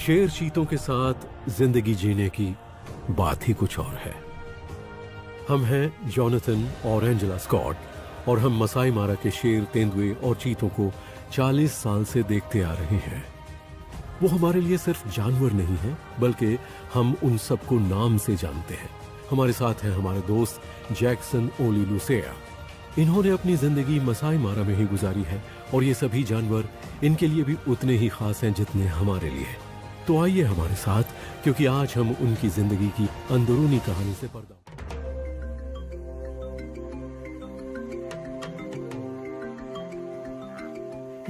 शेर चीतों के साथ जिंदगी जीने की बात ही कुछ और है। हम हैं जॉनथन और एंजेला स्कॉट और हम मसाई मारा के शेर, तेंदुए और चीतों को 40 साल से देखते आ रहे हैं। वो हमारे लिए सिर्फ जानवर नहीं है, बल्कि हम उन सबको नाम से जानते हैं। हमारे साथ हैं हमारे दोस्त जैक्सन ओलीलुसेया। इन्होंने अपनी जिंदगी मसाई मारा में ही गुजारी है और ये सभी जानवर इनके लिए भी उतने ही खास हैं जितने हमारे लिए। तो आइए हमारे साथ, क्योंकि आज हम उनकी जिंदगी की अंदरूनी कहानी से पर्दा।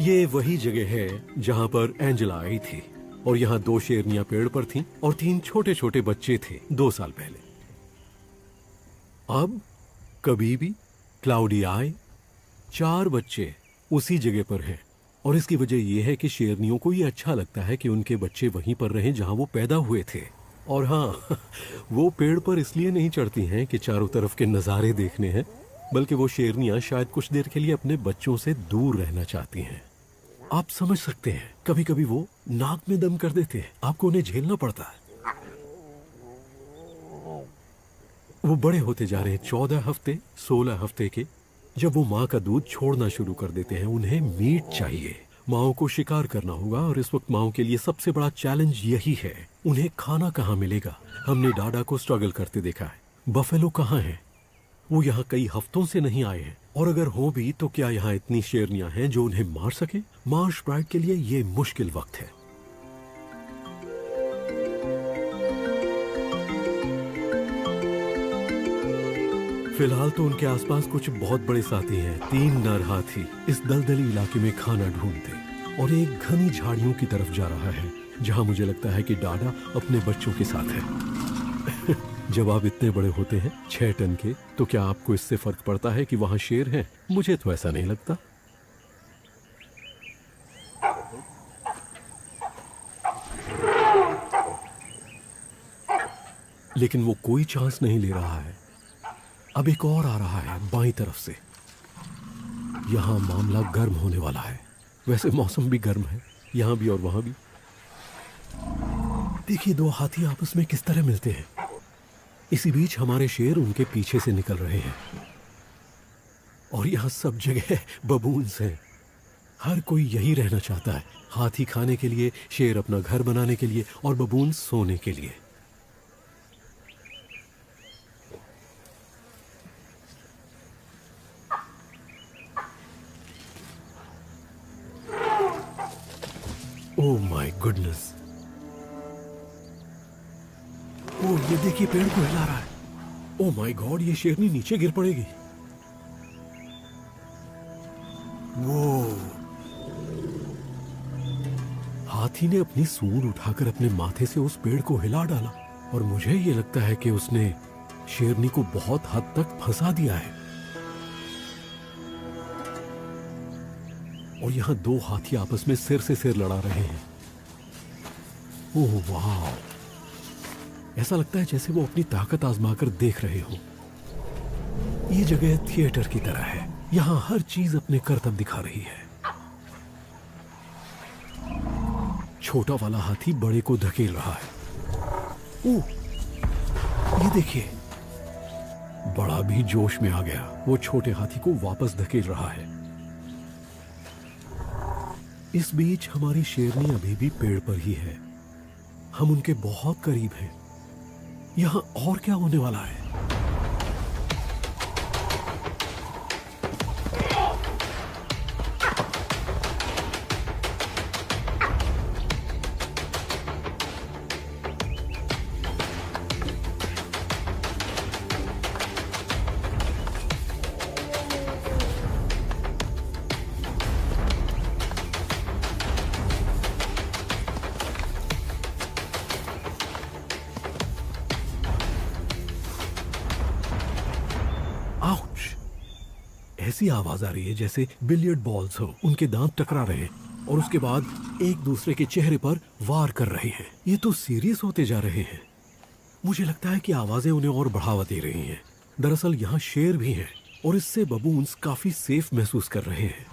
ये वही जगह है जहां पर एंजेला आई थी और यहां 2 शेरनियां पेड़ पर थीं और 3 छोटे छोटे बच्चे थे 2 साल पहले। अब कभी भी क्लाउडी आए 4 बच्चे उसी जगह पर हैं और इसकी वजह यह है कि शेरनियों को ये अच्छा लगता है कि उनके बच्चे वहीं पर रहें जहां वो पैदा हुए थे। और हाँ, वो पेड़ पर इसलिए नहीं चढ़ती हैं कि चारों तरफ के नज़ारे देखने हैं, बल्कि वो शेरनियां शायद कुछ देर के लिए अपने बच्चों से दूर रहना चाहती हैं। आप समझ सकते हैं, कभी कभी वो नाक में दम कर देते हैं, आपको उन्हें झेलना पड़ता है। वो बड़े होते जा रहे हैं, 14 हफ्ते 16 हफ्ते के। जब वो माँ का दूध छोड़ना शुरू कर देते हैं, उन्हें मीट चाहिए। माओ को शिकार करना होगा और इस वक्त माओ के लिए सबसे बड़ा चैलेंज यही है, उन्हें खाना कहाँ मिलेगा। हमने डाडा को स्ट्रगल करते देखा है। बफेलो कहाँ हैं? वो यहाँ कई हफ्तों से नहीं आए हैं, और अगर हो भी तो क्या यहाँ इतनी शेरनियां हैं जो उन्हें मार सके? मार्श प्राइड के लिए ये मुश्किल वक्त है। फिलहाल तो उनके आसपास कुछ बहुत बड़े साथी हैं। 3 नर हाथी इस दलदली इलाके में खाना ढूंढते और एक घनी झाड़ियों की तरफ जा रहा है, जहां मुझे लगता है कि डाडा अपने बच्चों के साथ है। जब आप इतने बड़े होते हैं 6 टन के, तो क्या आपको इससे फर्क पड़ता है कि वहां शेर हैं? मुझे तो ऐसा नहीं लगता। लेकिन वो कोई चांस नहीं ले रहा है। अब एक और आ रहा है बाईं तरफ से। यहां मामला गर्म होने वाला है। वैसे मौसम भी गर्म है, यहां भी और वहां भी। देखिए 2 हाथी आपस में किस तरह मिलते हैं। इसी बीच हमारे शेर उनके पीछे से निकल रहे हैं और यहां सब जगह बबून्स हैं। हर कोई यही रहना चाहता है, हाथी खाने के लिए, शेर अपना घर बनाने के लिए और बबून्स सोने के लिए। Oh my goodness! ओह, ये देखिए पेड़ को हिला रहा है। ओह माय गॉड, ये शेरनी नीचे गिर पड़ेगी। वो हाथी ने अपनी सूंड उठाकर अपने माथे से उस पेड़ को हिला डाला और मुझे ये लगता है कि उसने शेरनी को बहुत हद तक फंसा दिया है। और यहां 2 हाथी आपस में सिर से सिर लड़ा रहे हैं। ओह वाह! ऐसा लगता है जैसे वो अपनी ताकत आजमाकर देख रहे हो। ये जगह थिएटर की तरह है, यहां हर चीज अपने करतब दिखा रही है। छोटा वाला हाथी बड़े को धकेल रहा है। ओह, ये देखिए, बड़ा भी जोश में आ गया। वो छोटे हाथी को वापस धकेल रहा है। इस बीच हमारी शेरनी अभी भी पेड़ पर ही है। हम उनके बहुत करीब हैं। यहां और क्या होने वाला है? ऐसी आवाज आ रही है जैसे बिलियर्ड बॉल्स हो, उनके दांत टकरा रहे हैं और उसके बाद एक दूसरे के चेहरे पर वार कर रहे हैं। ये तो सीरियस होते जा रहे हैं। मुझे लगता है कि आवाजें उन्हें और बढ़ावा दे रही हैं। दरअसल यहाँ शेर भी हैं और इससे बबून्स काफी सेफ महसूस कर रहे हैं।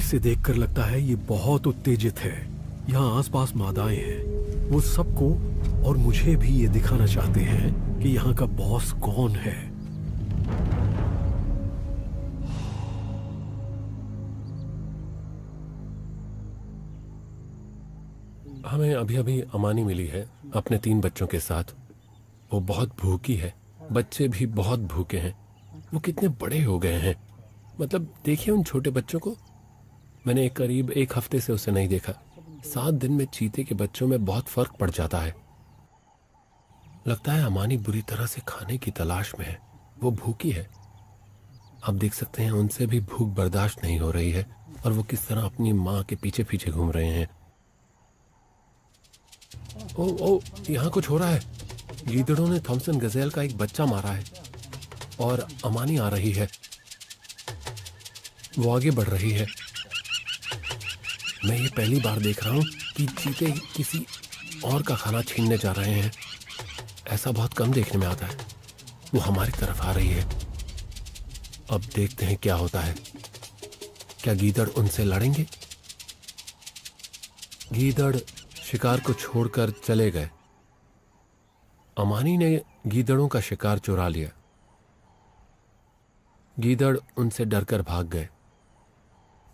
इससे देखकर लगता है ये बहुत उत्तेजित है। यहाँ आसपास मादाएं हैं। वो सबको और मुझे भी ये दिखाना चाहते हैं कि यहाँ का बॉस कौन है। हमें अभी अभी अमानी मिली है अपने 3 बच्चों के साथ। वो बहुत भूखी है, बच्चे भी बहुत भूखे हैं। वो कितने बड़े हो गए हैं, मतलब देखिए उन छोटे बच्चों को। मैंने करीब 1 हफ्ते से उसे नहीं देखा। 7 दिन में चीते के बच्चों में बहुत फर्क पड़ जाता है। लगता है अमानी बुरी तरह से खाने की तलाश में है। वो भूखी है। आप देख सकते हैं उनसे भी भूख बर्दाश्त नहीं हो रही है और वो किस तरह अपनी माँ के पीछे पीछे घूम रहे हैं। ओ, यहाँ कुछ हो रहा है। गीदड़ों ने थॉमसन गजेल का एक बच्चा मारा है और अमानी आ रही है। वो आगे बढ़ रही है। मैं ये पहली बार देख रहा हूँ कि चीते किसी और का खाना छीनने जा रहे हैं। ऐसा बहुत कम देखने में आता है। वो हमारी तरफ आ रही है। अब देखते हैं क्या होता है। क्या गीदड़ उनसे लड़ेंगे? गीदड़ शिकार को छोड़कर चले गए। अमानी ने गीदड़ों का शिकार चुरा लिया। गीदड़ उनसे डरकर भाग गए।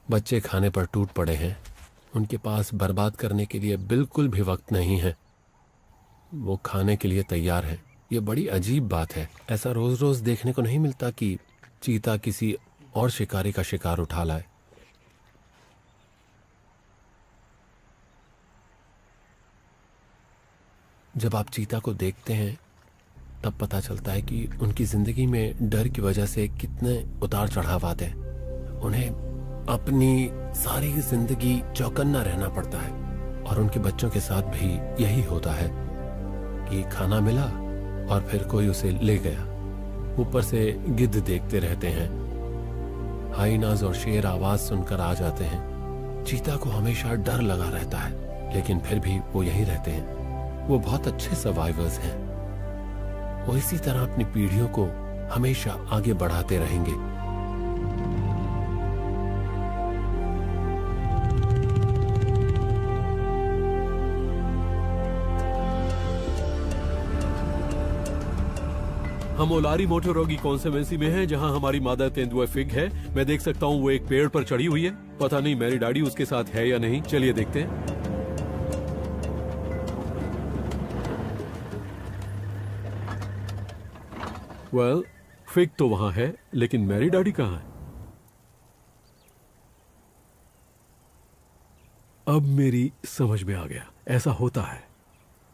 बच्चे खाने पर टूट पड़े हैं। उनके पास बर्बाद करने के लिए बिल्कुल भी वक्त नहीं है। वो खाने के लिए तैयार हैं। ये बड़ी अजीब बात है। ऐसा रोज रोज देखने को नहीं मिलता कि चीता किसी और शिकारी का शिकार उठा लाए। जब आप चीता को देखते हैं तब पता चलता है कि उनकी जिंदगी में डर की वजह से कितने उतार चढ़ाव आते हैं। उन्हें अपनी सारी जिंदगी चौकन्ना रहना पड़ता है और उनके बच्चों के साथ भी यही होता है कि खाना मिला और फिर कोई उसे ले गया। ऊपर से गिद्ध देखते रहते हैं। हाइनाज और शेर आवाज सुनकर आ जाते हैं। चीता को हमेशा डर लगा रहता है, लेकिन फिर भी वो यहीं रहते हैं। वो बहुत अच्छे सर्वाइवर्स हैं। वो इसी तरह अपनी पीढ़ियों को हमेशा आगे बढ़ाते रहेंगे। हम ओलारी मोटोरोगी कॉन्स्टिट्यूएंसी में हैं, जहां हमारी मादा तेंदुआ फिग है। मैं देख सकता हूं वो एक पेड़ पर चढ़ी हुई है। पता नहीं मेरी डैडी उसके साथ है या नहीं। चलिए देखते हैं। वेल, फिग तो वहां है, लेकिन मेरी डैडी कहां है? अब मेरी समझ में आ गया। ऐसा होता है,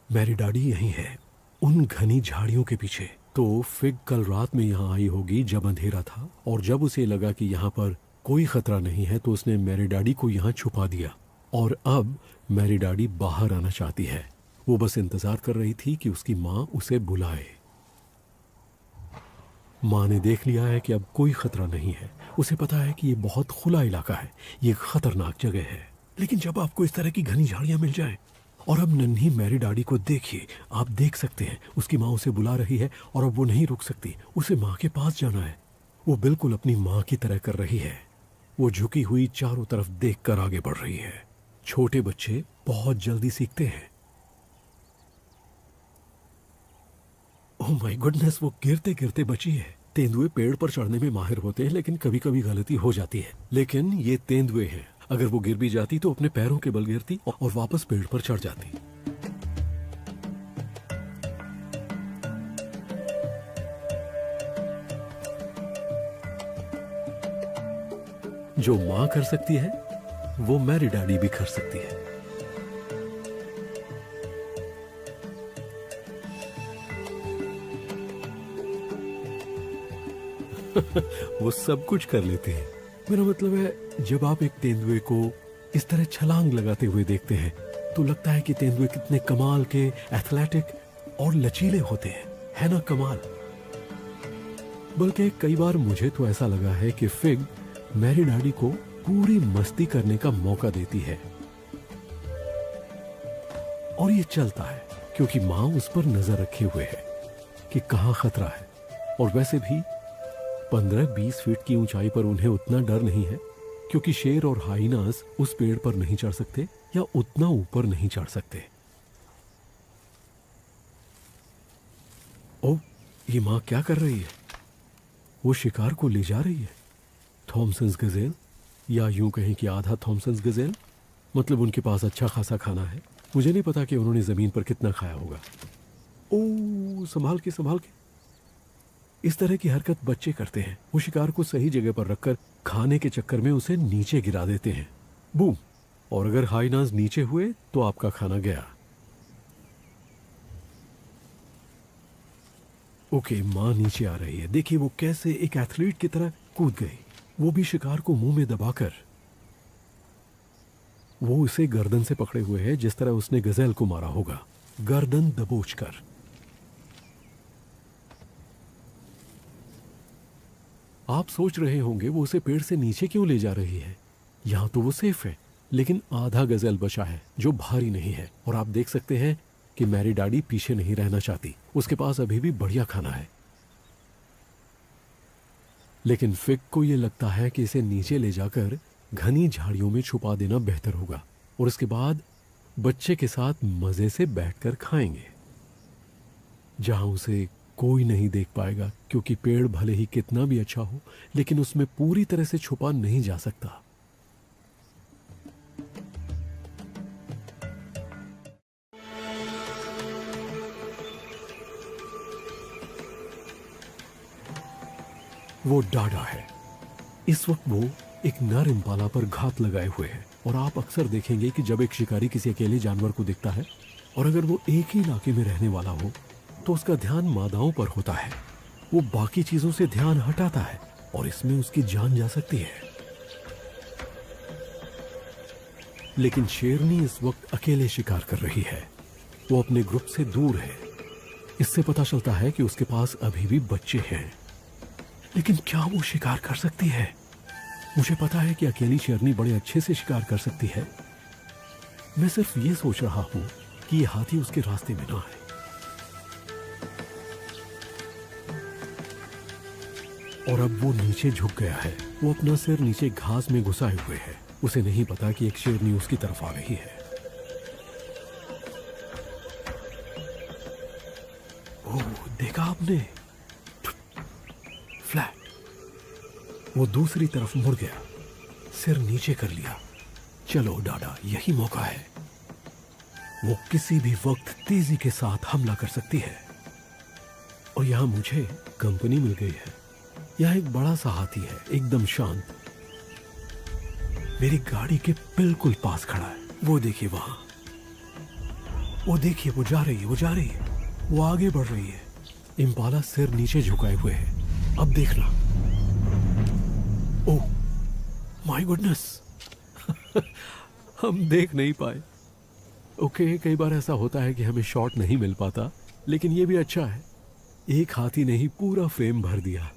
मेरी डैडी यहीं है, उन घनी झाड़ियों के पीछे। तो फिग कल रात में यहाँ आई होगी जब अंधेरा था, और जब उसे लगा कि यहाँ पर कोई खतरा नहीं है तो उसने मेरी डैडी को यहाँ छुपा दिया। और अब मेरी डैडी बाहर आना चाहती है। वो बस इंतजार कर रही थी कि उसकी माँ उसे बुलाए। माँ ने देख लिया है कि अब कोई खतरा नहीं है। उसे पता है कि ये बहुत खुला इलाका है, ये खतरनाक जगह है। लेकिन जब आपको इस तरह की घनी झाड़ियां मिल जाएं, और अब नन्ही मेरी डैडी को देखिए, आप देख सकते हैं उसकी माँ उसे बुला रही है और अब वो नहीं रुक सकती। उसे माँ के पास जाना है। वो बिल्कुल अपनी माँ की तरह कर रही है। वो झुकी हुई चारों तरफ देखकर आगे बढ़ रही है। छोटे बच्चे बहुत जल्दी सीखते हैं। ओह माय गुडनेस, वो गिरते गिरते बची है। तेंदुए पेड़ पर चढ़ने में माहिर होते हैं, लेकिन कभी कभी गलती हो जाती है। लेकिन ये तेंदुए हैं, अगर वो गिर भी जाती तो अपने पैरों के बल गिरती और वापस पेड़ पर चढ़ जाती। जो मां कर सकती है वो मेरी डैडी भी कर सकती है। वो सब कुछ कर लेते हैं। मेरा मतलब है, जब आप एक तेंदुए को इस तरह छलांग लगाते हुए देखते हैं तो लगता है कि तेंदुए कितने कमाल के एथलेटिक और लचीले होते हैं, है ना कमाल? बल्कि कई बार मुझे तो ऐसा लगा है कि फिग मेरी डैडी को पूरी मस्ती करने का मौका देती है। और ये चलता है क्योंकि माँ उस पर नजर रखे हुए है कि कहाँ खतरा है। और वैसे भी 15-20 फीट की ऊंचाई पर उन्हें उतना डर नहीं है, क्योंकि शेर और हाइनास उस पेड़ पर नहीं चढ़ सकते या उतना ऊपर नहीं चढ़ सकते। ओ, ये माँ क्या कर रही है? वो शिकार को ले जा रही है। थॉमसन्स गजेल, या यूं कहें कि आधा थॉमसन्स गजेल। मतलब उनके पास अच्छा खासा खाना है। मुझे नहीं पता कि उन्होंने ज़मीन पर कितना खाया होगा। ओ, संभाल के संभाल के। इस तरह की हरकत बच्चे करते हैं। वो शिकार को सही जगह पर रखकर खाने के चक्कर में उसे नीचे गिरा देते हैं। बूम! और अगर हाइनास नीचे हुए तो आपका खाना गया। ओके, माँ नीचे आ रही है। देखिए वो कैसे एक एथलीट की तरह कूद गई, वो भी शिकार को मुंह में दबाकर। वो उसे गर्दन से पकड़े हुए है, जिस तरह उसने गजेल को मारा होगा, गर्दन दबोचकर। आप सोच रहे होंगे वो उसे पेड़ से नीचे क्यों ले जा रही है? यहां तो वो सेफ है, लेकिन आधा गजेल बचा है जो भारी नहीं है। और आप देख सकते हैं कि मैरी डाडी पीछे नहीं रहना चाहती। उसके पास अभी भी बढ़िया खाना है। लेकिन फिग को यह लगता है कि इसे नीचे ले जाकर घनी झाड़ियों में छुपा देना बेहतर होगा, और इसके बाद बच्चे के साथ मजे से बैठकर खाएंगे, जहां उसे कोई नहीं देख पाएगा, क्योंकि पेड़ भले ही कितना भी अच्छा हो, लेकिन उसमें पूरी तरह से छुपा नहीं जा सकता। वो डाडा है। इस वक्त वो एक नर इम्पाला पर घात लगाए हुए है। और आप अक्सर देखेंगे कि जब एक शिकारी किसी अकेले जानवर को देखता है, और अगर वो एक ही इलाके में रहने वाला हो, तो उसका ध्यान मादाओं पर होता है। वो बाकी चीजों से ध्यान हटाता है, और इसमें उसकी जान जा सकती है। लेकिन शेरनी इस वक्त अकेले शिकार कर रही है। वो अपने ग्रुप से दूर है। इससे पता चलता है कि उसके पास अभी भी बच्चे हैं। लेकिन क्या वो शिकार कर सकती है? मुझे पता है कि अकेली शेरनी बड़े अच्छे से शिकार कर सकती है। मैं सिर्फ ये सोच रहा हूं कि ये हाथी उसके रास्ते में ना आए। और अब वो नीचे झुक गया है। वो अपना सिर नीचे घास में घुसाए हुए है। उसे नहीं पता कि एक शेरनी उसकी तरफ आ रही है। ओह, देखा आपने? फ्लैट। वो दूसरी तरफ मुड़ गया, सिर नीचे कर लिया। चलो डाडा, यही मौका है। वो किसी भी वक्त तेजी के साथ हमला कर सकती है। और यहां मुझे कंपनी मिल गई है। यह एक बड़ा सा हाथी है, एकदम शांत। मेरी गाड़ी के बिल्कुल पास खड़ा है। वो देखिए वहां, वो देखिए, वो जा रही है, वो जा रही है, वो आगे बढ़ रही है। इम्पाला सिर नीचे झुकाए हुए है। अब देखना। ओह माय गुडनेस, हम देख नहीं पाए। ओके, कई बार ऐसा होता है कि हमें शॉट नहीं मिल पाता, लेकिन ये भी अच्छा है। एक हाथी ने ही पूरा फ्रेम भर दिया।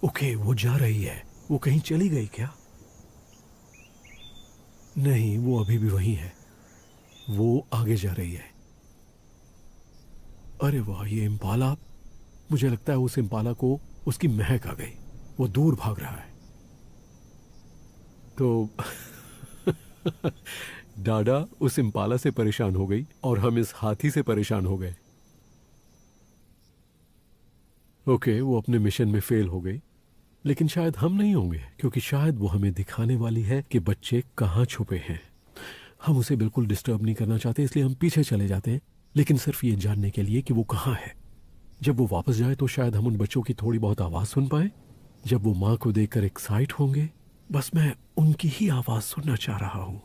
ओके, वो जा रही है। वो कहीं चली गई क्या? नहीं, वो अभी भी वहीं है। वो आगे जा रही है। अरे वाह, ये इम्पाला, मुझे लगता है उस इम्पाला को उसकी महक आ गई। वो दूर भाग रहा है। तो डाडा उस इम्पाला से परेशान हो गई और हम इस हाथी से परेशान हो गए। ओके, वो अपने मिशन में फेल हो गई, लेकिन शायद हम नहीं होंगे, क्योंकि शायद वो हमें दिखाने वाली है कि बच्चे कहाँ छुपे हैं। हम उसे बिल्कुल डिस्टर्ब नहीं करना चाहते, इसलिए हम पीछे चले जाते हैं, लेकिन सिर्फ ये जानने के लिए कि वो कहाँ है। जब वो वापस जाए तो शायद हम उन बच्चों की थोड़ी बहुत आवाज़ सुन पाए। जब वो माँ को देखकर एक्साइट होंगे, बस मैं उनकी ही आवाज़ सुनना चाह रहा हूँ।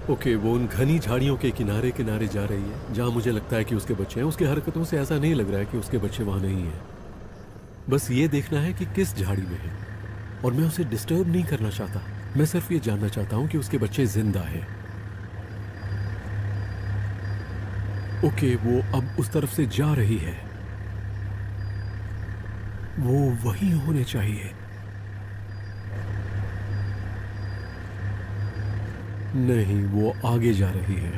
ओके, वो उन घनी झाड़ियों के किनारे किनारे जा रही है, जहां मुझे लगता है कि उसके बच्चे हैं। उसकी हरकतों से ऐसा नहीं लग रहा है कि उसके बच्चे वहां नहीं हैं। बस ये देखना है कि किस झाड़ी में है, और मैं उसे डिस्टर्ब नहीं करना चाहता। मैं सिर्फ ये जानना चाहता हूं कि उसके बच्चे जिंदा हैं। ओके, वो अब उस तरफ से जा रही है। वो वहीं होने चाहिए। नहीं, वो आगे जा रही है।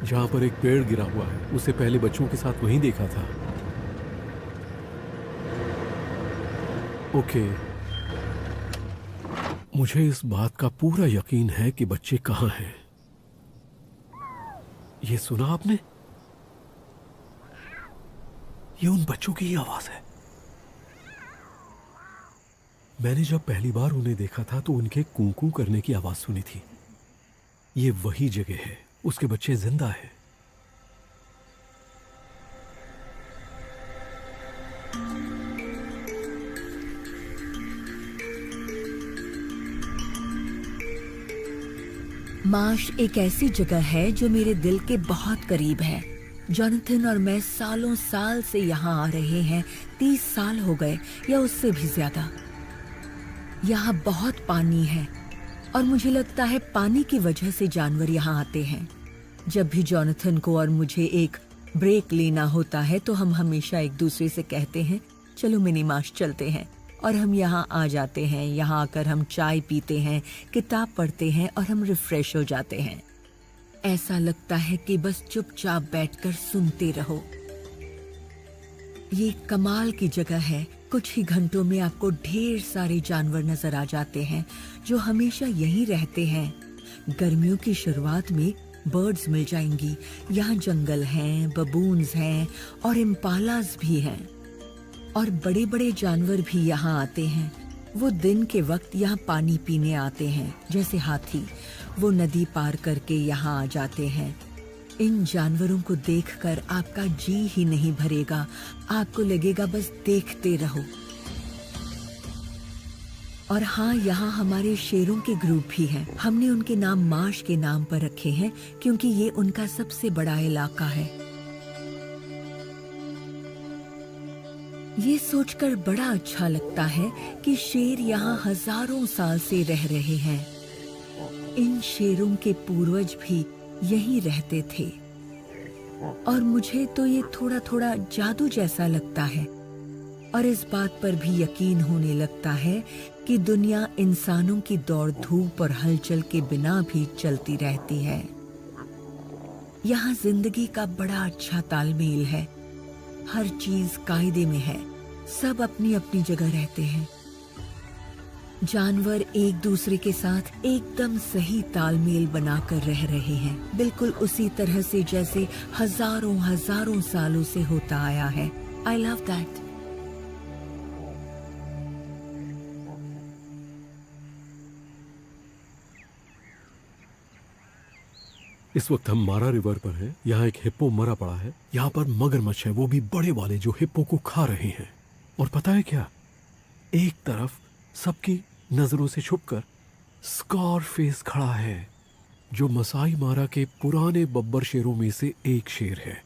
जहां पर एक पेड़ गिरा हुआ है, उसे पहले बच्चों के साथ वहीं देखा था। ओके, मुझे इस बात का पूरा यकीन है कि बच्चे कहां हैं। ये सुना आपने? ये उन बच्चों की ही आवाज है। मैंने जब पहली बार उन्हें देखा था तो उनके कूं-कूं करने की आवाज सुनी थी। ये वही जगह है, उसके बच्चे जिंदा हैं। मार्श एक ऐसी जगह है जो मेरे दिल के बहुत करीब है। जॉनथन और मैं सालों साल से यहाँ आ रहे हैं। 30 साल हो गए या उससे भी ज्यादा। यहाँ बहुत पानी है और मुझे लगता है पानी की वजह से जानवर यहाँ आते हैं। जब भी जॉनथन को और मुझे एक ब्रेक लेना होता है तो हम हमेशा एक दूसरे से कहते हैं, चलो मिनी मार्श चलते हैं। और हम यहाँ आ जाते हैं। यहाँ आकर हम चाय पीते हैं, किताब पढ़ते हैं और हम रिफ्रेश हो जाते हैं। ऐसा लगता है कि बस चुपचाप बैठकर सुनते रहो। ये कमाल की जगह है। कुछ ही घंटों में आपको ढेर सारे जानवर नजर आ जाते हैं जो हमेशा यहीं रहते हैं। गर्मियों की शुरुआत में बर्ड्स मिल जाएंगी। यहाँ जंगल हैं, बबून्स हैं और इम्पालास भी हैं। और बड़े बड़े जानवर भी यहाँ आते हैं। वो दिन के वक्त यहाँ पानी पीने आते हैं, जैसे हाथी। वो नदी पार करके यहाँ आ जाते हैं। इन जानवरों को देखकर आपका जी ही नहीं भरेगा। आपको लगेगा बस देखते रहो। और हाँ, यहाँ हमारे शेरों के ग्रुप भी हैं। हमने उनके नाम मार्श के नाम पर रखे हैं क्योंकि ये उनका सबसे बड़ा इलाका है। ये सोचकर बड़ा अच्छा लगता है कि शेर यहाँ हजारों साल से रह रहे हैं। इन शेरों के पूर्वज भी यहीं रहते थे। और मुझे तो ये थोड़ा थोड़ा जादू जैसा लगता है। और इस बात पर भी यकीन होने लगता है कि दुनिया इंसानों की दौड़ धूप और हलचल के बिना भी चलती रहती है। यहाँ जिंदगी का बड़ा अच्छा तालमेल है। हर चीज कायदे में है। सब अपनी अपनी जगह रहते हैं। जानवर एक दूसरे के साथ एकदम सही तालमेल बनाकर रह रहे हैं, बिल्कुल उसी तरह से जैसे हजारों हजारों सालों से होता आया है। I love that. इस वक्त हम मारा रिवर पर हैं। यहाँ एक हिप्पो मरा पड़ा है। यहाँ पर मगरमच्छ है, वो भी बड़े वाले, जो हिप्पो को खा रहे हैं। और पता है क्या, एक तरफ सबकी नजरों से छुपकर स्कारफेस खड़ा है, जो मसाई मारा के पुराने बब्बर शेरों में से एक शेर है।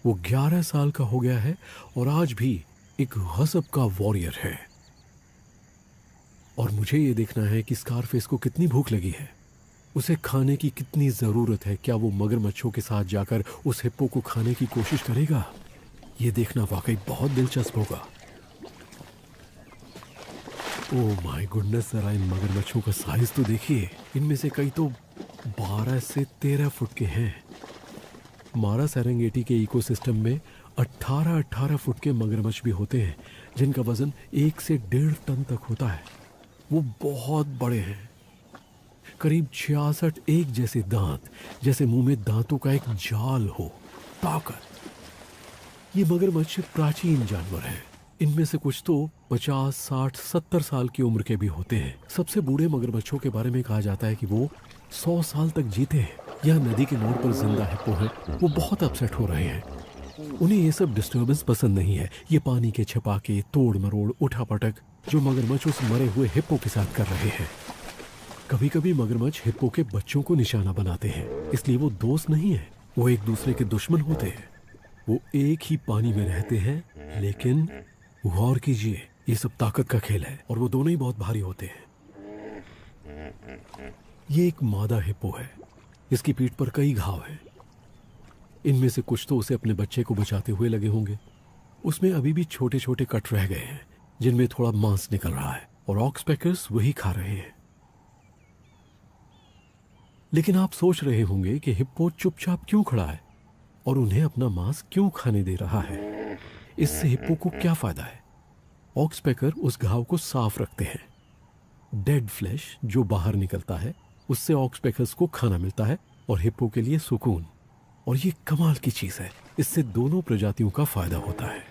वो 11 साल का हो गया है और आज भी एक गजब का वॉरियर है। और मुझे ये देखना है कि स्कारफेस को कितनी भूख लगी है, उसे खाने की कितनी जरूरत है। क्या वो मगरमच्छों के साथ जाकर उस हिप्पो को खाने की कोशिश करेगा? ये देखना वाकई बहुत दिलचस्प होगा। ओह माय गुडनेस, जरा इन मगरमच्छों का साइज तो देखिए। इनमें से कई तो 12 से 13 फुट के हैं। मारा सेरेंगेटी के इकोसिस्टम में 18 फुट के मगरमच्छ भी होते हैं, जिनका वजन 1 से 1.5 टन तक होता है। वो बहुत बड़े हैं, करीब 66 एक जैसे दांत, जैसे मुंह में दांतों का एक जाल हो। ताकत। ये मगरमच्छ प्राचीन जानवर हैं। इनमें से कुछ तो 50, 60, 70 साल की उम्र के भी होते हैं। सबसे बूढ़े मगरमच्छों के बारे में कहा जाता है कि वो 100 साल तक जीते हैं। यह नदी के मोड़ पर जिंदा हिप्पो है। वो बहुत अपसेट हो रहे हैं। उन्हें ये सब डिस्टर्बेंस पसंद नहीं है। ये पानी के छपाके, तोड़ मरोड़, उठापटक जो मगरमच्छ उस मरे हुए हिप्पो के साथ कर रहे हैं। कभी कभी मगरमच्छ हिप्पो के बच्चों को निशाना बनाते हैं, इसलिए वो दोस्त नहीं है, वो एक दूसरे के दुश्मन होते हैं। वो एक ही पानी में रहते हैं, लेकिन गौर कीजिए, ये सब ताकत का खेल है और वो दोनों ही बहुत भारी होते हैं। ये एक मादा हिप्पो है। इसकी पीठ पर कई घाव हैं। इनमें से कुछ तो उसे अपने बच्चे को बचाते हुए लगे होंगे। उसमें अभी भी छोटे छोटे कट रह गए हैं, जिनमें थोड़ा मांस निकल रहा है, और ऑक्सपेकर्स वही खा रहे हैं। लेकिन आप सोच रहे होंगे कि हिप्पो चुपचाप क्यों खड़ा है और उन्हें अपना मांस क्यों खाने दे रहा है। इससे हिप्पो को क्या फायदा है? ऑक्सपेकर उस घाव को साफ रखते हैं। डेड फ्लैश जो बाहर निकलता है उससे ऑक्सपेकर्स को खाना मिलता है और हिप्पो के लिए सुकून। और ये कमाल की चीज है, इससे दोनों प्रजातियों का फायदा होता है।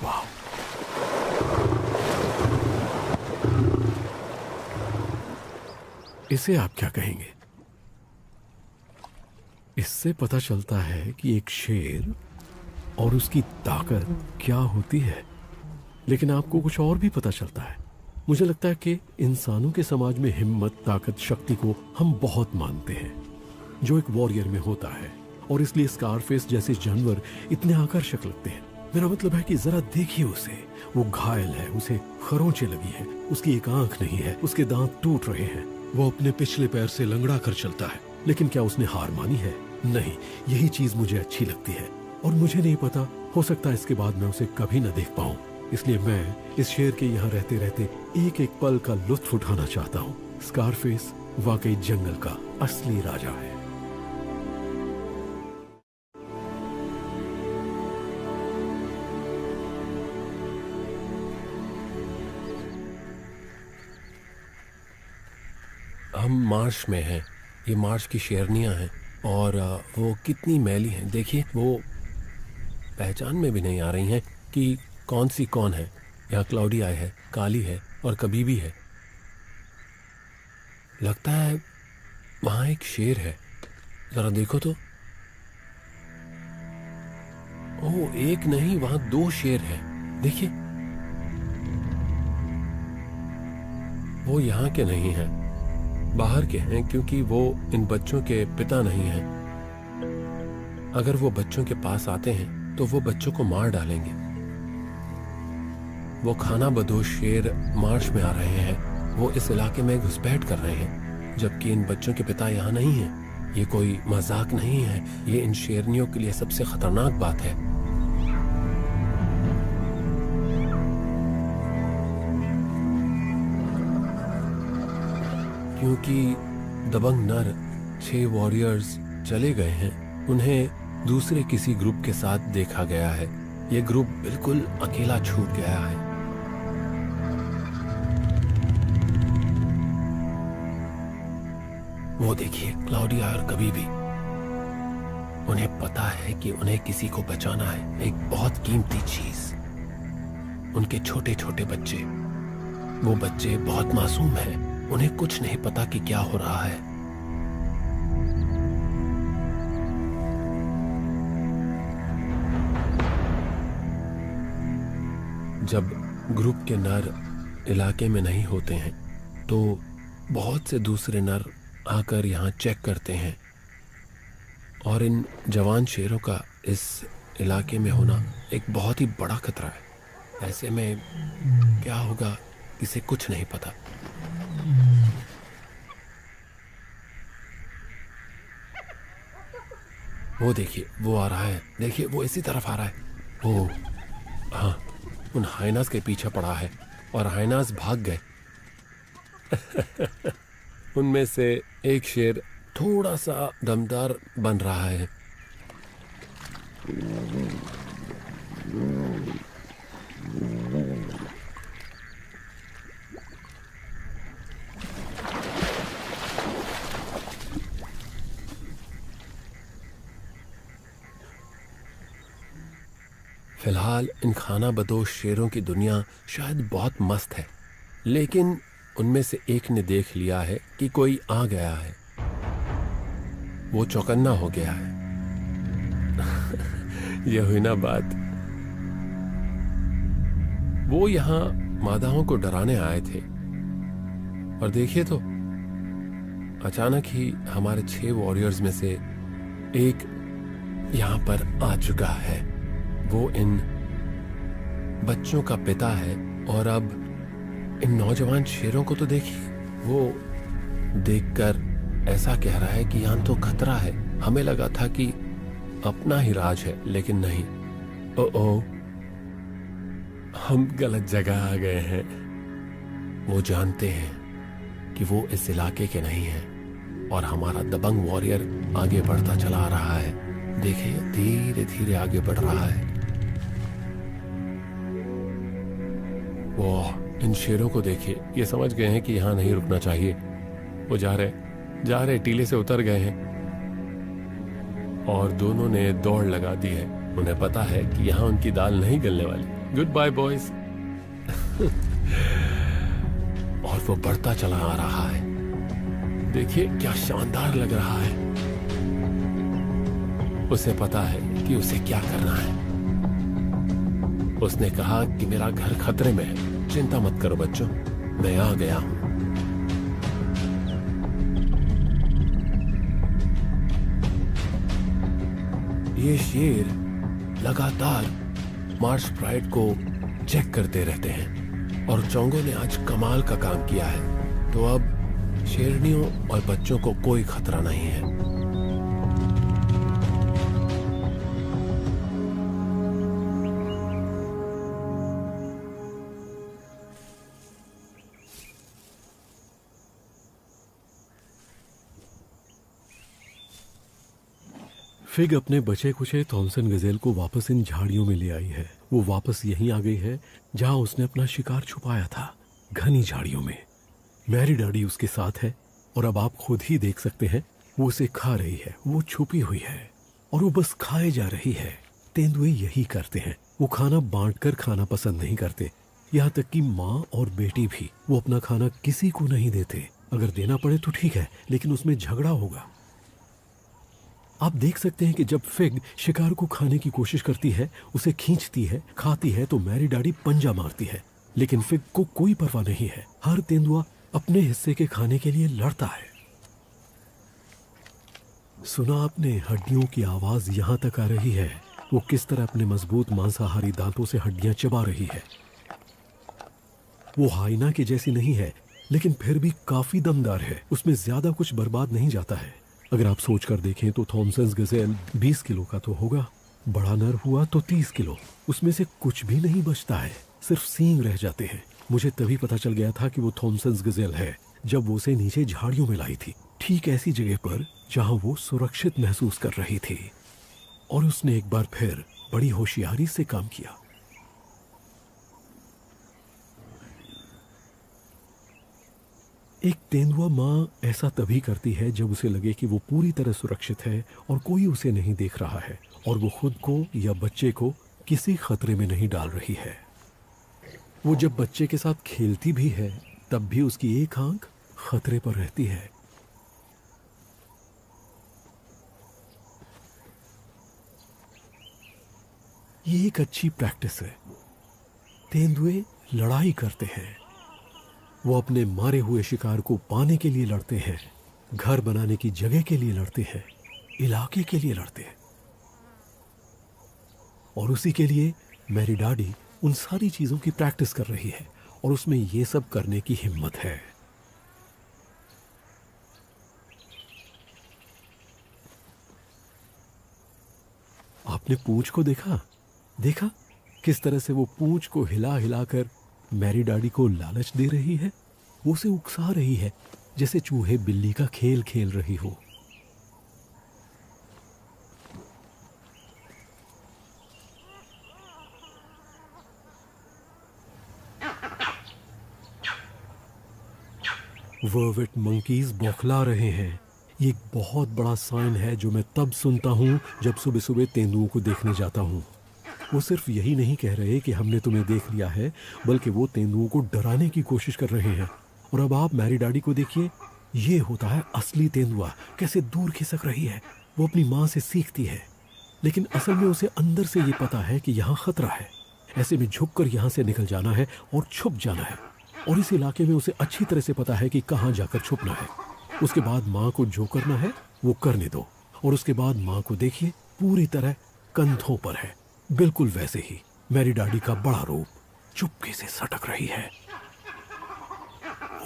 वाह! इसे आप क्या कहेंगे? इससे पता चलता है कि एक शेर और उसकी ताकत क्या होती है। लेकिन आपको कुछ और भी पता चलता है। मुझे लगता है कि इंसानों के समाज में हिम्मत, ताकत, शक्ति को हम बहुत मानते हैं जो एक वॉरियर में होता है, और इसलिए स्कारफेस जैसे जानवर इतने आकर्षक लगते हैं। मेरा मतलब है कि जरा देखिए उसे, वो घायल है, उसे खरोंचें लगी हैं, उसकी एक आंख नहीं है, उसके दांत टूट रहे हैं, वो अपने पिछले पैर से लंगड़ा कर चलता है। लेकिन क्या उसने हार मानी है? नहीं। यही चीज मुझे अच्छी लगती है और मुझे नहीं पता, हो सकता है इसके बाद मैं उसे कभी न देख पाऊं। इसलिए मैं इस शेर के यहाँ रहते रहते एक एक पल का लुत्फ उठाना चाहता हूँ। स्कारफेस वाकई जंगल का असली राजा है। हम मार्श में हैं। ये मार्श की शेरनियां हैं और वो कितनी मैली हैं। देखिए, वो पहचान में भी नहीं आ रही हैं कि कौन सी कौन है। यहाँ क्लाउडी आई है, काली है और कभी भी है। लगता है वहां एक शेर है, जरा देखो तो। ओह, एक नहीं, वहां 2 शेर हैं। देखिए, वो यहाँ के नहीं हैं, बाहर के हैं, क्योंकि वो इन बच्चों के पिता नहीं हैं। अगर वो बच्चों के पास आते हैं तो वो बच्चों को मार डालेंगे। वो खाना बदोश शेर मार्श में आ रहे हैं। वो इस इलाके में घुसपैठ कर रहे हैं, जबकि इन बच्चों के पिता यहाँ नहीं हैं। ये कोई मजाक नहीं है, ये इन शेरनियों के लिए सबसे खतरनाक बात है। क्योंकि दबंग नर 6 वॉरियर्स चले गए हैं, उन्हें दूसरे किसी ग्रुप के साथ देखा गया है। ये ग्रुप बिल्कुल अकेला छूट गया है। वो देखिए, क्लाउडिया और कभी भी, उन्हें पता है कि उन्हें किसी को बचाना है, एक बहुत कीमती चीज। उनके छोटे छोटे बच्चे, वो बच्चे बहुत मासूम हैं, उन्हें कुछ नहीं पता कि क्या हो रहा है। जब ग्रुप के नर इलाके में नहीं होते हैं तो बहुत से दूसरे नर आकर यहाँ चेक करते हैं, और इन जवान शेरों का इस इलाके में होना एक बहुत ही बड़ा खतरा है। ऐसे में क्या होगा इसे कुछ नहीं पता। वो देखिए, वो आ रहा है, देखिए वो इसी तरफ आ रहा है। ओ हाँ, उन हाइनास के पीछे पड़ा है और हाइनास भाग गए। उनमें से एक शेर थोड़ा सा दमदार बन रहा है। फिलहाल इन खाना बदोश शेरों की दुनिया शायद बहुत मस्त है, लेकिन उनमें से एक ने देख लिया है कि कोई आ गया है। वो चौकन्ना हो गया है। यह हुई ना बात। वो यहाँ मादाओं को डराने आए थे, और देखिए तो अचानक ही हमारे 6 वॉरियर्स में से एक यहाँ पर आ चुका है। वो इन बच्चों का पिता है, और अब इन नौजवान शेरों को तो देखिए, वो देखकर ऐसा कह रहा है कि यहाँ तो खतरा है। हमें लगा था कि अपना ही राज है, लेकिन नहीं। ओ हम गलत जगह आ गए हैं। वो जानते हैं कि वो इस इलाके के नहीं हैं और हमारा दबंग वॉरियर आगे बढ़ता चला आ रहा है। देखिए धीरे धीरे आगे बढ़ रहा है। वो इन शेरों को देखिए, ये समझ गए हैं कि यहाँ नहीं रुकना चाहिए। वो जा रहे टीले से उतर गए हैं और दोनों ने दौड़ लगा दी है। उन्हें पता है कि यहाँ उनकी दाल नहीं गलने वाली। Good bye boys. और वो बढ़ता चला आ रहा है। देखिए क्या शानदार लग रहा है। उसे पता है कि उसे क्या करना है। उसने कहा कि मेरा घर खतरे में है, चिंता मत करो बच्चों, मैं आ गया हूं। ये शेर लगातार मार्श प्राइड को चेक करते रहते हैं और चोंगो ने आज कमाल का काम किया है। तो अब शेरनियों और बच्चों को कोई खतरा नहीं है। फिग अपने बचे कुचे थॉमसन गजेल को वापस इन झाड़ियों में ले आई है। वो वापस यहीं आ गई है जहां उसने अपना शिकार छुपाया था, घनी झाड़ियों में। मैरी डैडी उसके साथ है और अब आप खुद ही देख सकते हैं वो उसे खा रही है। वो छुपी हुई है और वो बस खाए जा रही है। तेंदुए यही करते हैं, वो खाना बांटकर खाना पसंद नहीं करते। यहाँ तक कि माँ और बेटी भी। वो अपना खाना किसी को नहीं देते। अगर देना पड़े तो ठीक है, लेकिन उसमें झगड़ा होगा। आप देख सकते हैं कि जब फिग शिकार को खाने की कोशिश करती है, उसे खींचती है, खाती है, तो मैरी डैडी पंजा मारती है। लेकिन फिग को कोई परवाह नहीं है। हर तेंदुआ अपने हिस्से के खाने के लिए लड़ता है। सुना आपने हड्डियों की आवाज यहां तक आ रही है। वो किस तरह अपने मजबूत मांसाहारी दांतों से हड्डियां चबा रही है। वो हाइना की जैसी नहीं है, लेकिन फिर भी काफी दमदार है। उसमें ज्यादा कुछ बर्बाद नहीं जाता है। अगर आप सोच कर देखें तो थॉमसन गजेल 20 किलो का तो होगा, बड़ा नर हुआ तो 30 किलो। उसमें से कुछ भी नहीं बचता है, सिर्फ सींग रह जाते हैं। मुझे तभी पता चल गया था कि वो थॉमसन गजेल है जब वो उसे नीचे झाड़ियों में लाई थी, ठीक ऐसी जगह पर जहां वो सुरक्षित महसूस कर रही थी। और उसने एक बार फिर बड़ी होशियारी से काम किया। एक तेंदुआ माँ ऐसा तभी करती है जब उसे लगे कि वो पूरी तरह सुरक्षित है और कोई उसे नहीं देख रहा है और वो खुद को या बच्चे को किसी खतरे में नहीं डाल रही है। वो जब बच्चे के साथ खेलती भी है तब भी उसकी एक आंख खतरे पर रहती है। ये एक अच्छी प्रैक्टिस है। तेंदुए लड़ाई करते हैं। वो अपने मारे हुए शिकार को पाने के लिए लड़ते हैं, घर बनाने की जगह के लिए लड़ते हैं, इलाके के लिए लड़ते हैं। और उसी के लिए मैरी डैडी उन सारी चीजों की प्रैक्टिस कर रही है और उसमें ये सब करने की हिम्मत है। आपने पूंछ को देखा किस तरह से वो पूंछ को हिला हिलाकर मैरी डैडी को लालच दे रही है। वो उसे उकसा रही है जैसे चूहे बिल्ली का खेल खेल रही हो। वर्वेट मंकीज बौखला रहे हैं। ये एक बहुत बड़ा साइन है जो मैं तब सुनता हूं जब सुबह सुबह तेंदुओं को देखने जाता हूं। वो सिर्फ यही नहीं कह रहे कि हमने तुम्हें देख लिया है, बल्कि वो तेंदुओं को डराने की कोशिश कर रहे हैं। और अब आप मैरी डैडी को देखिए, ये होता है असली तेंदुआ, कैसे दूर खिसक रही है। वो अपनी माँ से सीखती है, लेकिन असल में उसे अंदर से ये पता है कि यहाँ खतरा है। ऐसे में झुककर यहाँ से निकल जाना है और छुप जाना है। और इस इलाके में उसे अच्छी तरह से पता है कि कहाँ जाकर छुपना है। उसके बाद माँ को जो करना है वो करने दो। और उसके बाद माँ को देखिए, पूरी तरह कंधों पर है, बिल्कुल वैसे ही मैरी डैडी का बड़ा रूप चुपके से सटक रही है।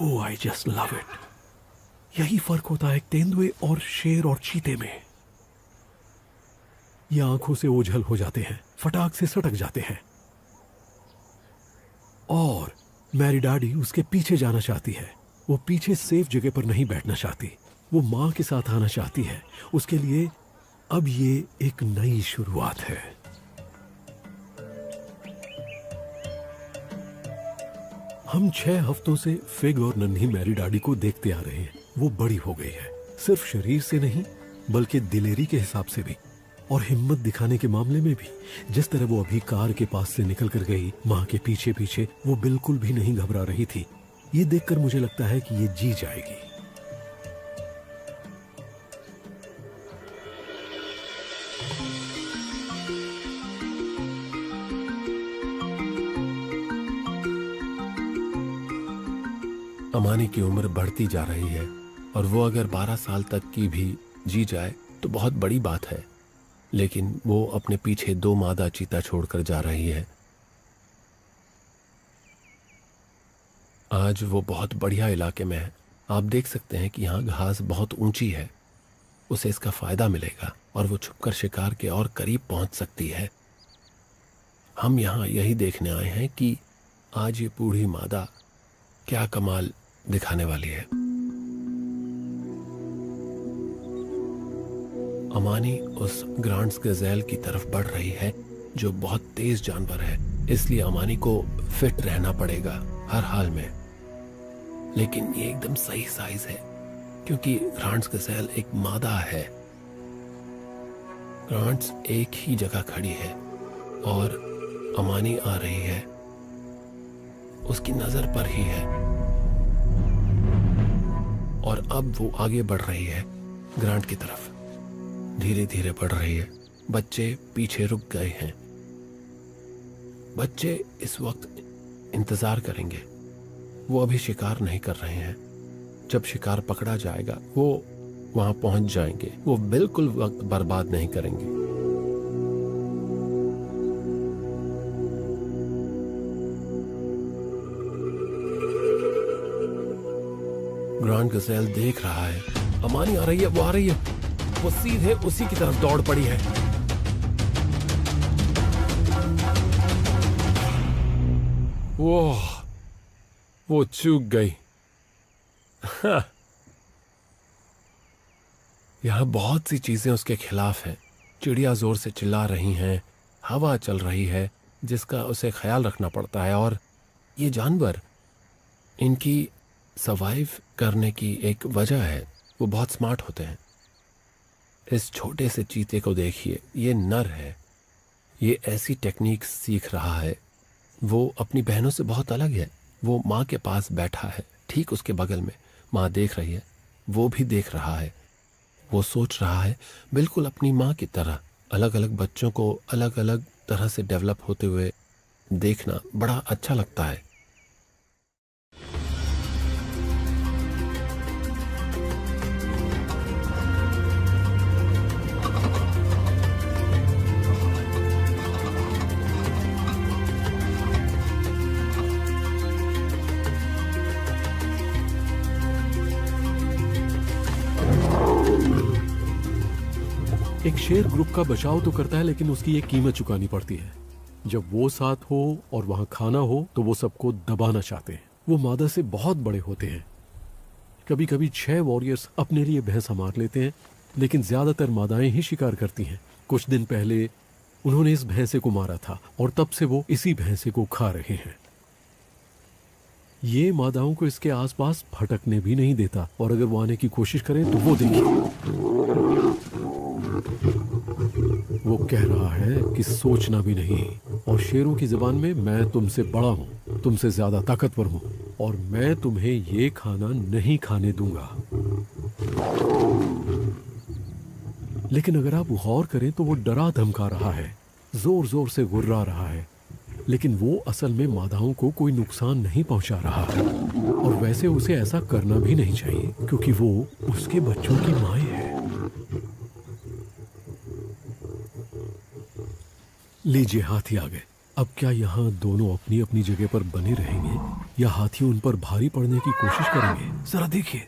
ओह, आई जस्ट लव इट। यही फर्क होता है तेंदुए और शेर और चीते में। ये आंखों से ओझल हो जाते हैं, फटाक से सटक जाते हैं। और मैरी डैडी उसके पीछे जाना चाहती है, वो पीछे सेफ जगह पर नहीं बैठना चाहती, वो माँ के साथ आना चाहती है। उसके लिए अब ये एक नई शुरुआत है। हम 6 हफ्तों से फिग और नन्ही मैरी डाडी को देखते आ रहे हैं। वो बड़ी हो गई है, सिर्फ शरीर से नहीं बल्कि दिलेरी के हिसाब से भी और हिम्मत दिखाने के मामले में भी। जिस तरह वो अभी कार के पास से निकल कर गई, माँ के पीछे पीछे, वो बिल्कुल भी नहीं घबरा रही थी। ये देखकर मुझे लगता है कि ये जी जाएगी। अमानी की उम्र बढ़ती जा रही है और वो अगर 12 साल तक की भी जी जाए तो बहुत बड़ी बात है, लेकिन वो अपने पीछे 2 मादा चीता छोड़कर जा रही है। आज वो बहुत बढ़िया इलाके में है। आप देख सकते हैं कि यहाँ घास बहुत ऊंची है, उसे इसका फायदा मिलेगा और वो छुपकर शिकार के और करीब पहुंच सकती है। हम यहाँ यही देखने आए हैं कि आज ये बूढ़ी मादा क्या कमाल दिखाने वाली है। अमानी उस ग्रांड्स गज़ेल की तरफ बढ़ रही है जो बहुत तेज जानवर है, इसलिए अमानी को फिट रहना पड़ेगा हर हाल में। लेकिन ये एकदम सही साइज है क्योंकि ग्रांड्स गज़ेल एक मादा है। ग्रांड्स एक ही जगह खड़ी है और अमानी आ रही है, उसकी नजर पर ही है और अब वो आगे बढ़ रही है ग्रांड की तरफ, धीरे धीरे बढ़ रही है। बच्चे पीछे रुक गए हैं। बच्चे इस वक्त इंतजार करेंगे, वो अभी शिकार नहीं कर रहे हैं। जब शिकार पकड़ा जाएगा वो वहां पहुंच जाएंगे। वो बिल्कुल वक्त बर्बाद नहीं करेंगे। ग्रांड गज़ेल देख रहा है अमानी आ रही है, वो आ रही है। वो सीधे उसी की तरफ दौड़ पड़ी है। वो चूक गई। यहां बहुत सी चीजें उसके खिलाफ हैं। चिड़िया जोर से चिल्ला रही हैं, हवा चल रही है जिसका उसे ख्याल रखना पड़ता है, और ये जानवर, इनकी सर्वाइव करने की एक वजह है, वो बहुत स्मार्ट होते हैं। इस छोटे से चीते को देखिए, ये नर है, ये ऐसी टेक्निक सीख रहा है। वो अपनी बहनों से बहुत अलग है। वो माँ के पास बैठा है, ठीक उसके बगल में माँ देख रही है, वो भी देख रहा है। वो सोच रहा है बिल्कुल अपनी माँ की तरह। अलग अलग बच्चों को अलग अलग तरह से डेवलप होते हुए देखना बड़ा अच्छा लगता है। एक शेर ग्रुप का बचाव तो करता है, लेकिन उसकी एक कीमत चुकानी पड़ती है। जब वो साथ हो और वहां खाना हो तो वो सबको दबाना चाहते हैं। वो मादा से बहुत बड़े होते हैं। कभी कभी 6 वॉरियर्स अपने लिए भैंसा मार लेते हैं, लेकिन ज्यादातर मादाएं ही शिकार करती हैं। कुछ दिन पहले उन्होंने इस भैंसे को मारा था और तब से वो इसी भैंसे को खा रहे हैं। ये मादाओं को इसके आसपास फटकने भी नहीं देता, और अगर वो आने की कोशिश करें तो वो देखिए, वो कह रहा है कि सोचना भी नहीं। और शेरों की जुबान में, मैं तुमसे बड़ा हूं, तुमसे ज्यादा ताकतवर हूं, और मैं तुम्हें ये खाना नहीं खाने दूंगा। लेकिन अगर आप गौर करें तो वो डरा धमका रहा है, जोर जोर से गुर्रा रहा है, लेकिन वो असल में मादाओं को कोई नुकसान नहीं पहुंचा रहा है। और वैसे उसे ऐसा करना भी नहीं चाहिए, क्योंकि वो उसके बच्चों की माँ है। लीजिए, हाथी आ गए। अब क्या यहाँ दोनों अपनी अपनी जगह पर बने रहेंगे या हाथी उन पर भारी पड़ने की कोशिश करेंगे? जरा देखिए।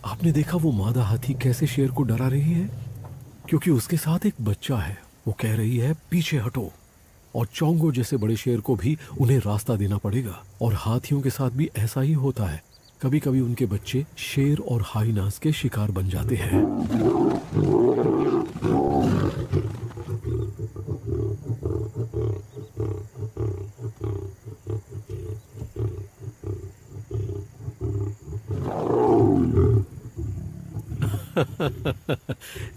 आपने देखा वो मादा हाथी कैसे शेर को डरा रही है? क्योंकि उसके साथ एक बच्चा है। वो कह रही है पीछे हटो। और चोंगो जैसे बड़े शेर को भी उन्हें रास्ता देना पड़ेगा। और हाथियों के साथ भी ऐसा ही होता है, कभी कभी उनके बच्चे शेर और हाइनास के शिकार बन जाते हैं।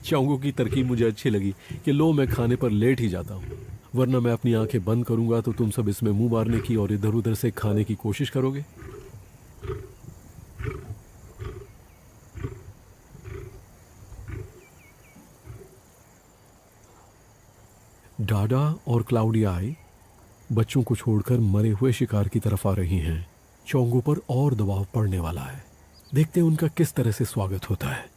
चोंगो की तरकीब मुझे अच्छी लगी कि लो मैं खाने पर लेट ही जाता हूँ, वरना मैं अपनी आंखें बंद करूंगा तो तुम सब इसमें मुंह मारने की और इधर उधर से खाने की कोशिश करोगे। डाडा और क्लाउडी आई बच्चों को छोड़कर मरे हुए शिकार की तरफ आ रही हैं। चोंगो पर और दबाव पड़ने वाला है। देखते हैं उनका किस तरह से स्वागत होता है।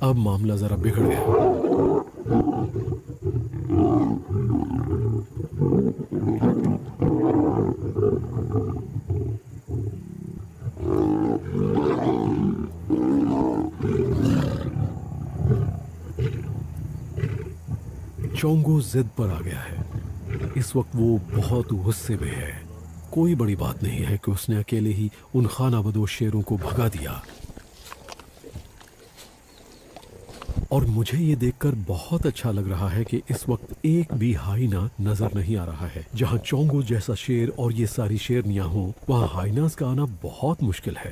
अब मामला जरा बिगड़ गया। चोंगो जिद पर आ गया है। इस वक्त वो बहुत गुस्से में है। कोई बड़ी बात नहीं है कि उसने अकेले ही उन खानाबदोश शेरों को भगा दिया। और मुझे ये देखकर बहुत अच्छा लग रहा है कि इस वक्त एक भी हाइना नजर नहीं आ रहा है। जहां चोंगो जैसा शेर और ये सारी शेरनियां हों, वहां हाइनास का आना बहुत मुश्किल है।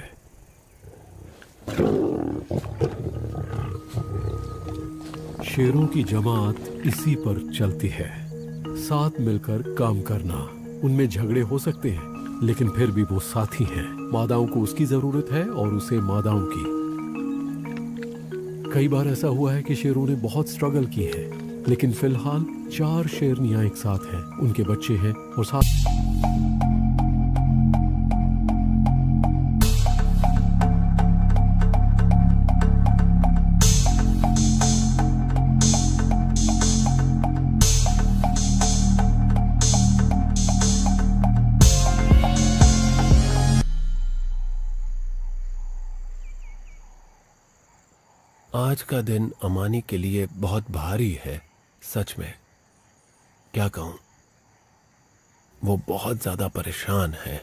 शेरों की जमात इसी पर चलती है, साथ मिलकर काम करना। उनमें झगड़े हो सकते हैं, लेकिन फिर भी वो साथी हैं। मादाओं को उसकी जरूरत है और उसे मादाओं की। कई बार ऐसा हुआ है कि शेरों ने बहुत स्ट्रगल की है, लेकिन फिलहाल 4 शेरनियां एक साथ हैं, उनके बच्चे हैं और साथ। आज का दिन अमानी के लिए बहुत भारी है। सच में क्या कहूं, वो बहुत ज्यादा परेशान है।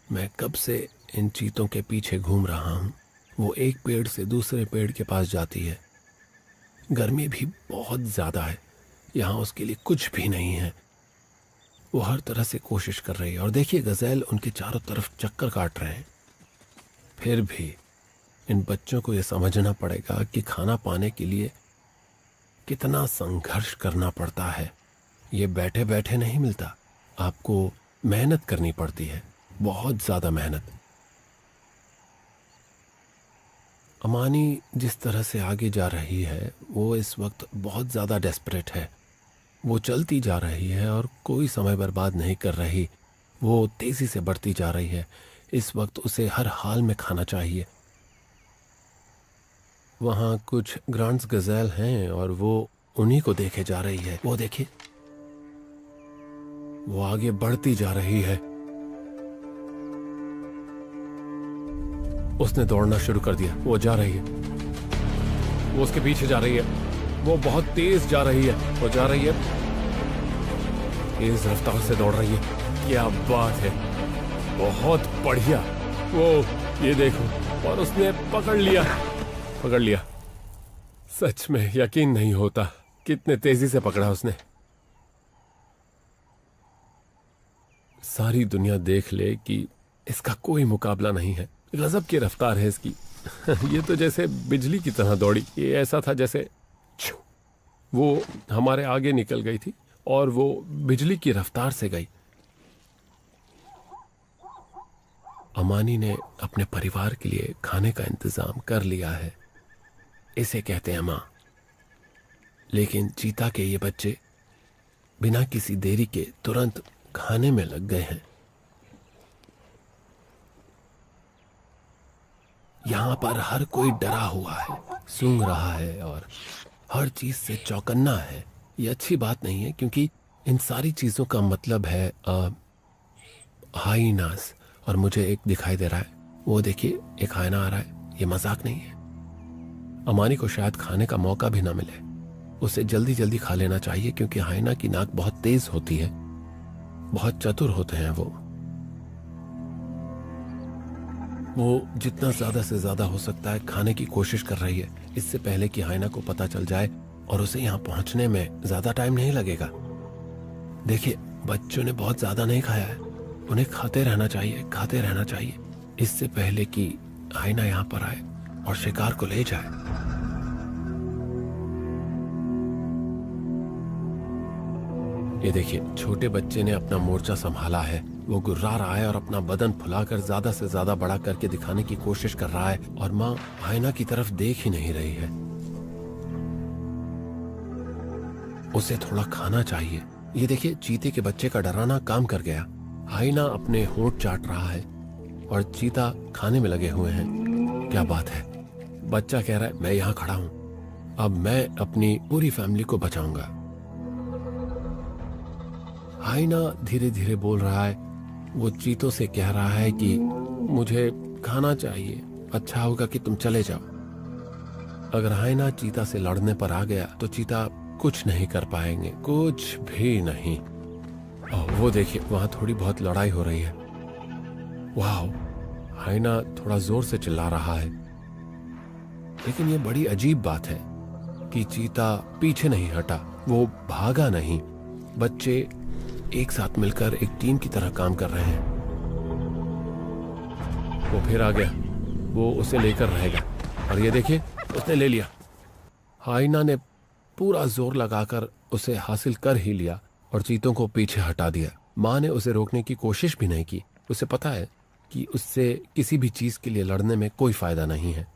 मैं कब से इन चीतों के पीछे घूम रहा हूं। वो एक पेड़ से दूसरे पेड़ के पास जाती है। गर्मी भी बहुत ज्यादा है, यहां उसके लिए कुछ भी नहीं है। वो हर तरह से कोशिश कर रही है। और देखिए, गज़ेल उनके चारों तरफ चक्कर काट रहे हैं। फिर भी इन बच्चों को यह समझना पड़ेगा कि खाना पाने के लिए कितना संघर्ष करना पड़ता है। ये बैठे बैठे नहीं मिलता, आपको मेहनत करनी पड़ती है, बहुत ज्यादा मेहनत। अमानी जिस तरह से आगे जा रही है, वो इस वक्त बहुत ज्यादा डेस्परेट है। वो चलती जा रही है और कोई समय बर्बाद नहीं कर रही। वो तेजी से बढ़ती जा रही है। इस वक्त उसे हर हाल में खाना चाहिए। वहां कुछ ग्रांड्स गज़ेल हैं और वो उन्हीं को देखे जा रही है। वो देखिए, वो आगे बढ़ती जा रही है। उसने दौड़ना शुरू कर दिया। वो जा रही है, वो उसके पीछे जा रही है। वो बहुत तेज जा रही है। वो जा रही है, तेज रफ्तार से दौड़ रही है। क्या बात है, बहुत बढ़िया। वो ये देखो, और उसने पकड़ लिया। सच में यकीन नहीं होता कितने तेजी से पकड़ा उसने। सारी दुनिया देख ले कि इसका कोई मुकाबला नहीं है। गजब की रफ्तार है इसकी। ये तो जैसे बिजली की तरह दौड़ी। ये ऐसा था जैसे वो हमारे आगे निकल गई थी और वो बिजली की रफ्तार से गई। अमानी ने अपने परिवार के लिए खाने का इंतजाम कर लिया है, इसे कहते हैं मां। लेकिन चीता के ये बच्चे बिना किसी देरी के तुरंत खाने में लग गए हैं। यहां पर हर कोई डरा हुआ है, सूंघ रहा है और हर चीज से चौकन्ना है। ये अच्छी बात नहीं है, क्योंकि इन सारी चीज़ों का मतलब है हाइनास। और मुझे एक दिखाई दे रहा है, वो देखिए एक हाइना आ रहा है। ये मजाक नहीं है। अमानी को शायद खाने का मौका भी ना मिले, उसे जल्दी जल्दी खा लेना चाहिए, क्योंकि हाइना की नाक बहुत तेज होती है, बहुत चतुर होते हैं वो जितना ज्यादा से ज्यादा हो सकता है खाने की कोशिश कर रही है, इससे पहले कि हाइना को पता चल जाए, और उसे यहाँ पहुंचने में ज्यादा टाइम नहीं लगेगा। देखिए बच्चों ने बहुत ज्यादा नहीं खाया है, उन्हें खाते रहना चाहिए, खाते रहना चाहिए, इससे पहले कि हाइना यहाँ पर आए और शिकार को ले जाए। ये देखिए छोटे बच्चे ने अपना मोर्चा संभाला है, वो गुर्रा रहा है और अपना बदन फुलाकर ज्यादा से ज्यादा बड़ा करके दिखाने की कोशिश कर रहा है, और माँ हाइना की तरफ देख ही नहीं रही है। उसे थोड़ा खाना चाहिए। ये देखिए चीते के बच्चे का डराना काम कर गया। हाइना अपने होंठ चाट रहा है और चीता खाने में लगे हुए हैं। क्या बात है, बच्चा कह रहा है मैं यहाँ खड़ा हूं, अब मैं अपनी पूरी फैमिली को बचाऊंगा। हाइना धीरे धीरे बोल रहा है, वो चीतों से कह रहा है कि मुझे खाना चाहिए, अच्छा होगा कि तुम चले जाओ। अगर हाइना चीता से लड़ने पर आ गया तो चीता कुछ नहीं कर पाएंगे, कुछ भी नहीं। वो देखिए वहां थोड़ी बहुत लड़ाई हो रही है। वाह, हाइना थोड़ा जोर से चिल्ला रहा है, लेकिन ये बड़ी अजीब बात है कि चीता पीछे नहीं हटा, वो भागा नहीं। बच्चे एक साथ मिलकर एक टीम की तरह काम कर रहे हैं। वो फिर आ गया, वो उसे लेकर रहेगा, और ये देखिए उसने ले लिया। हाइना ने पूरा जोर लगाकर उसे हासिल कर ही लिया और चीतों को पीछे हटा दिया। माँ ने उसे रोकने की कोशिश भी नहीं की, उसे पता है कि उससे किसी भी चीज के लिए लड़ने में कोई फायदा नहीं है।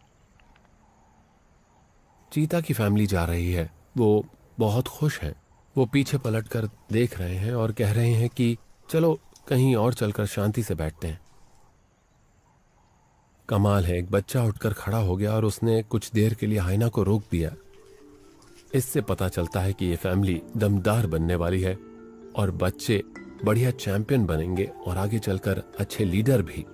चीता की फैमिली जा रही है, वो बहुत खुश है। वो पीछे पलटकर देख रहे हैं और कह रहे हैं कि चलो कहीं और चलकर शांति से बैठते हैं। कमाल है, एक बच्चा उठकर खड़ा हो गया और उसने कुछ देर के लिए हाइना को रोक दिया। इससे पता चलता है कि ये फैमिली दमदार बनने वाली है और बच्चे बढ़िया चैंपियन बनेंगे और आगे चलकर अच्छे लीडर भी।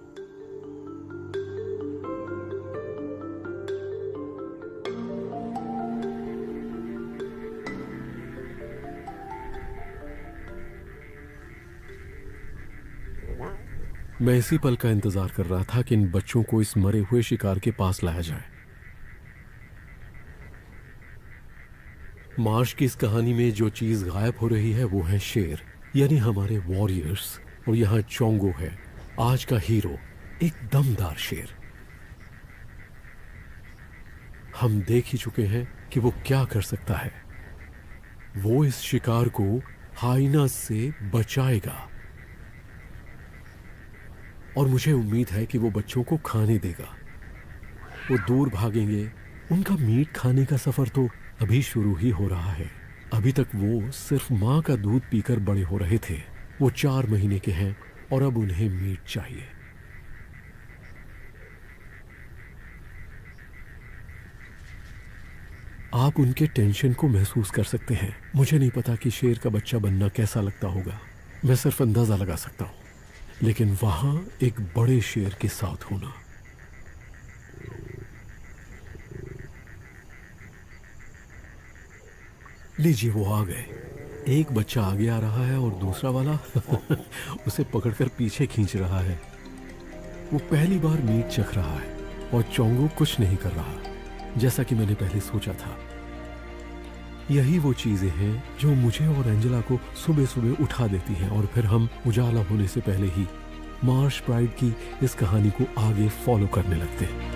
मैं इसी पल का इंतजार कर रहा था कि इन बच्चों को इस मरे हुए शिकार के पास लाया जाए। मार्श की इस कहानी में जो चीज गायब हो रही है वो है शेर, यानी हमारे वॉरियर्स। और यहाँ चोंगो है आज का हीरो, एक दमदार शेर। हम देख ही चुके हैं कि वो क्या कर सकता है। वो इस शिकार को हाइना से बचाएगा और मुझे उम्मीद है कि वो बच्चों को खाने देगा। वो दूर भागेंगे, उनका मीट खाने का सफर तो अभी शुरू ही हो रहा है। अभी तक वो सिर्फ माँ का दूध पीकर बड़े हो रहे थे। वो 4 महीने के हैं और अब उन्हें मीट चाहिए। आप उनके टेंशन को महसूस कर सकते हैं। मुझे नहीं पता कि शेर का बच्चा बनना कैसा लगता होगा, मैं सिर्फ अंदाजा लगा सकता हूं। लेकिन वहां एक बड़े शेर के साथ होना, लीजिए वो आ गए। एक बच्चा आगे आ रहा है और दूसरा वाला उसे पकड़कर पीछे खींच रहा है। वो पहली बार मीट चख रहा है और चोंगो कुछ नहीं कर रहा, जैसा कि मैंने पहले सोचा था। यही वो चीजें हैं जो मुझे और एंजेला को सुबह सुबह उठा देती हैं और फिर हम उजाला होने से पहले ही मार्श प्राइड की इस कहानी को आगे फॉलो करने लगते हैं।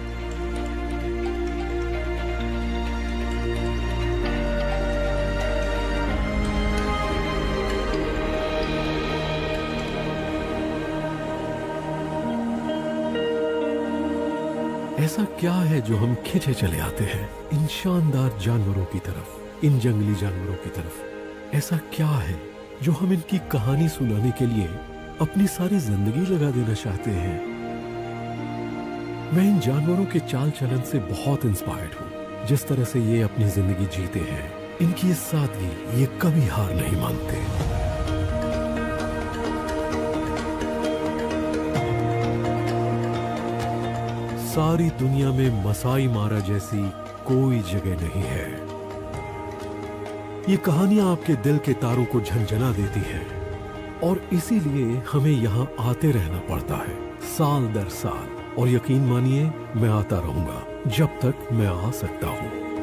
ऐसा क्या है जो हम खिंचे चले आते हैं इन शानदार जानवरों की तरफ, इन जंगली जानवरों की तरफ? ऐसा क्या है जो हम इनकी कहानी सुनाने के लिए अपनी सारी जिंदगी लगा देना चाहते हैं? मैं इन जानवरों के चाल चलन से बहुत इंस्पायर्ड हूँ, जिस तरह से ये अपनी जिंदगी जीते हैं। इनकी ये सादगी, ये कभी हार नहीं मानते। सारी दुनिया में मसाई मारा जैसी कोई जगह नहीं है। ये कहानियां आपके दिल के तारों को झंझना देती हैं और इसीलिए हमें यहाँ आते रहना पड़ता है साल दर साल। और यकीन मानिए मैं आता रहूंगा जब तक मैं आ सकता हूँ।